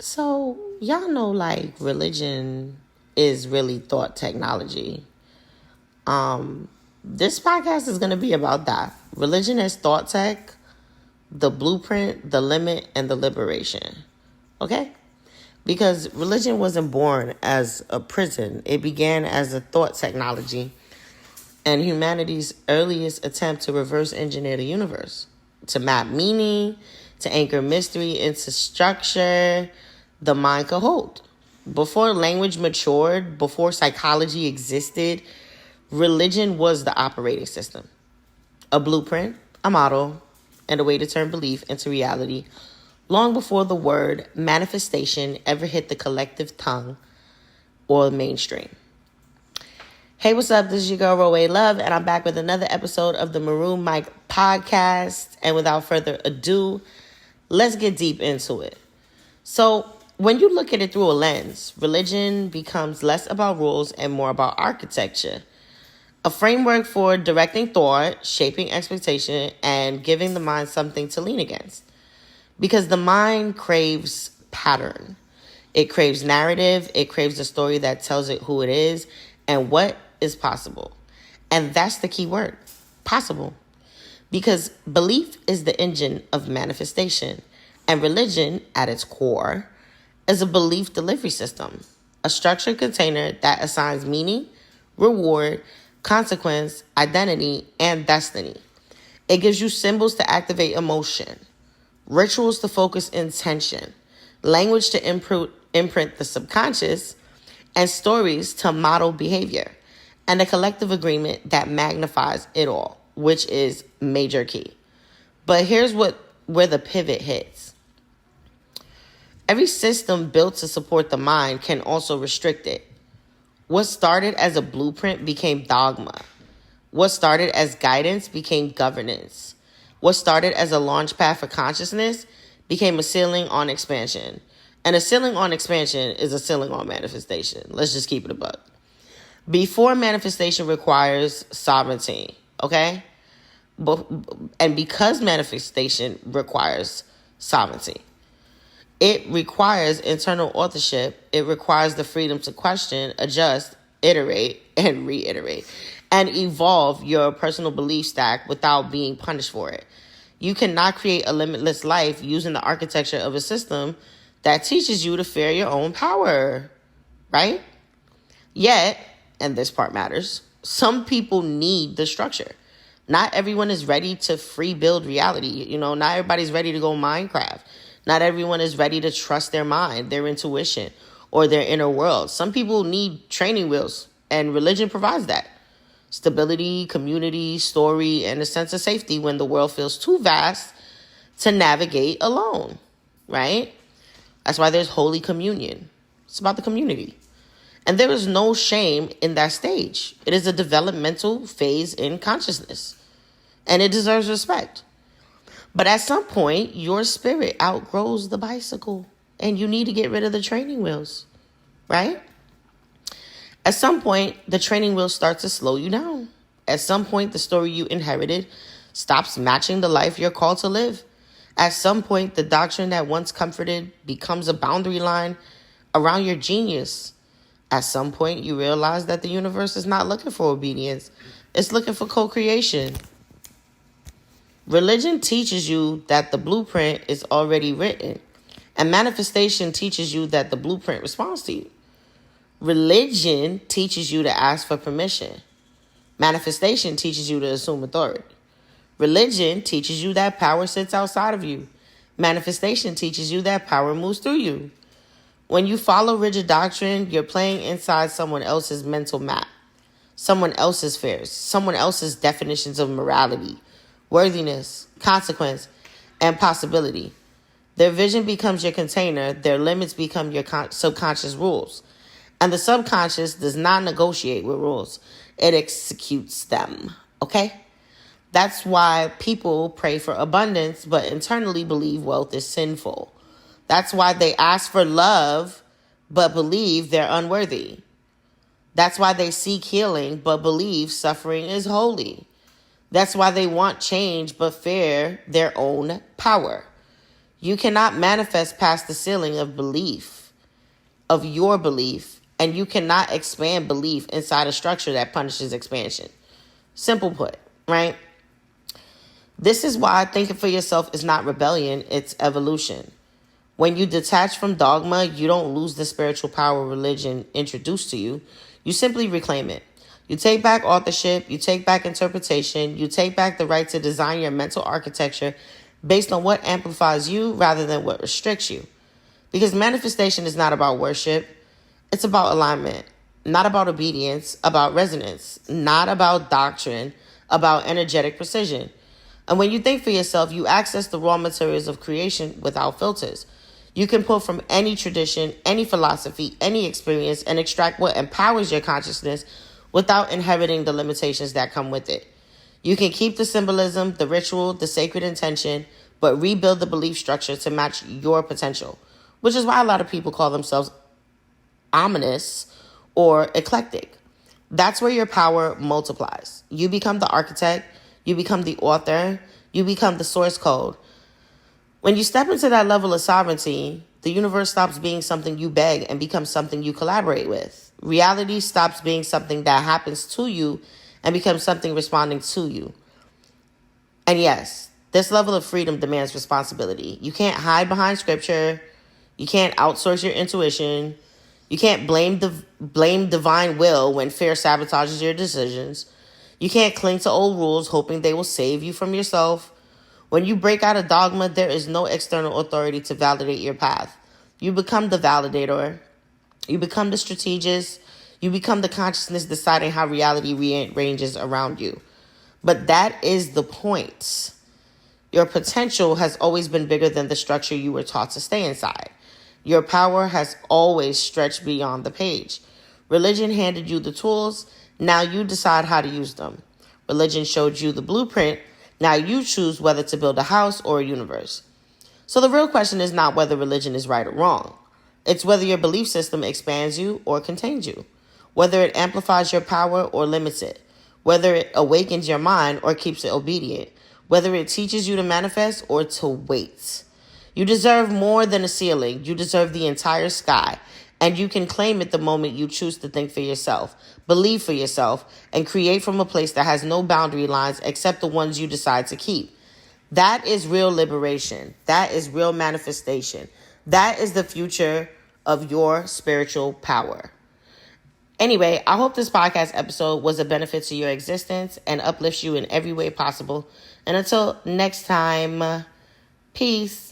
So, y'all know, like, religion is really thought technology. This podcast is going to be about that. Religion as thought tech, the blueprint, the limit, and the liberation. Okay? Because religion wasn't born as a prison. It began as a thought technology and humanity's earliest attempt to reverse engineer the universe, to map meaning, to anchor mystery into structure the mind could hold. Before language matured, before psychology existed, religion was the operating system, a blueprint, a model, and a way to turn belief into reality long before the word manifestation ever hit the collective tongue or the mainstream. Hey, what's up? This is your girl, Roeh Love, and I'm back with another episode of the Maroon Mic podcast. And without further ado, let's get deep into it. So, when you look at it through a lens, religion becomes less about rules and more about architecture. A framework for directing thought, shaping expectation, and giving the mind something to lean against. Because the mind craves pattern. It craves narrative. It craves a story that tells it who it is and what is possible. And that's the key word, possible. Because belief is the engine of manifestation. And religion, at its core, is a belief delivery system. A structured container that assigns meaning, reward, consequence, identity, and destiny. It gives you symbols to activate emotion, rituals to focus intention, language to imprint the subconscious, and stories to model behavior, and a collective agreement that magnifies it all, which is major key. But here's where the pivot hits. Every system built to support the mind can also restrict it. What started as a blueprint became dogma. What started as guidance became governance. What started as a launch pad for consciousness became a ceiling on expansion. And a ceiling on expansion is a ceiling on manifestation. Let's just keep it a buck. Before manifestation requires sovereignty, okay? And because manifestation requires sovereignty, it requires internal authorship. It requires the freedom to question, adjust, iterate, and reiterate, and evolve your personal belief stack without being punished for it. You cannot create a limitless life using the architecture of a system that teaches you to fear your own power, right? Yet, and this part matters, some people need the structure. Not everyone is ready to free build reality. Not everybody's ready to go Minecraft. Not everyone is ready to trust their mind, their intuition, or their inner world. Some people need training wheels, and religion provides that. Stability, community, story, and a sense of safety when the world feels too vast to navigate alone, right? That's why there's Holy Communion. It's about the community. And there is no shame in that stage. It is a developmental phase in consciousness, and it deserves respect. But at some point, your spirit outgrows the bicycle and you need to get rid of the training wheels, right? At some point, the training wheels start to slow you down. At some point, the story you inherited stops matching the life you're called to live. At some point, the doctrine that once comforted becomes a boundary line around your genius. At some point, you realize that the universe is not looking for obedience. It's looking for co-creation. Religion teaches you that the blueprint is already written, and manifestation teaches you that the blueprint responds to you. Religion teaches you to ask for permission. Manifestation teaches you to assume authority. Religion teaches you that power sits outside of you. Manifestation teaches you that power moves through you. When you follow rigid doctrine, you're playing inside someone else's mental map, someone else's fears, someone else's definitions of morality, worthiness, consequence, and possibility. Their vision becomes your container. Their limits become your subconscious rules. And the subconscious does not negotiate with rules. It executes them, okay? That's why people pray for abundance, but internally believe wealth is sinful. That's why they ask for love, but believe they're unworthy. That's why they seek healing, but believe suffering is holy. That's why they want change, but fear their own power. You cannot manifest past the ceiling of belief, of your belief, and you cannot expand belief inside a structure that punishes expansion. Simple put, right? This is why thinking for yourself is not rebellion, it's evolution. When you detach from dogma, you don't lose the spiritual power religion introduced to you. You simply reclaim it. You take back authorship, you take back interpretation, you take back the right to design your mental architecture based on what amplifies you rather than what restricts you. Because manifestation is not about worship, it's about alignment, not about obedience, about resonance, not about doctrine, about energetic precision. And when you think for yourself, you access the raw materials of creation without filters. You can pull from any tradition, any philosophy, any experience, and extract what empowers your consciousness without inheriting the limitations that come with it. You can keep the symbolism, the ritual, the sacred intention, but rebuild the belief structure to match your potential, which is why a lot of people call themselves ominous or eclectic. That's where your power multiplies. You become the architect, you become the author, you become the source code. When you step into that level of sovereignty, the universe stops being something you beg and becomes something you collaborate with. Reality stops being something that happens to you and becomes something responding to you. And yes, this level of freedom demands responsibility. You can't hide behind scripture. You can't outsource your intuition. You can't blame divine will when fear sabotages your decisions. You can't cling to old rules hoping they will save you from yourself. When you break out of dogma, there is no external authority to validate your path. You become the validator. You become the strategist. You become the consciousness deciding how reality rearranges around you. But that is the point. Your potential has always been bigger than the structure you were taught to stay inside. Your power has always stretched beyond the page. Religion handed you the tools. Now you decide how to use them. Religion showed you the blueprint. Now you choose whether to build a house or a universe. So the real question is not whether religion is right or wrong. It's whether your belief system expands you or contains you. Whether it amplifies your power or limits it. Whether it awakens your mind or keeps it obedient. Whether it teaches you to manifest or to wait. You deserve more than a ceiling. You deserve the entire sky. And you can claim it the moment you choose to think for yourself, believe for yourself, and create from a place that has no boundary lines except the ones you decide to keep. That is real liberation. That is real manifestation. That is the future of your spiritual power. Anyway, I hope this podcast episode was a benefit to your existence and uplifts you in every way possible. And until next time, peace.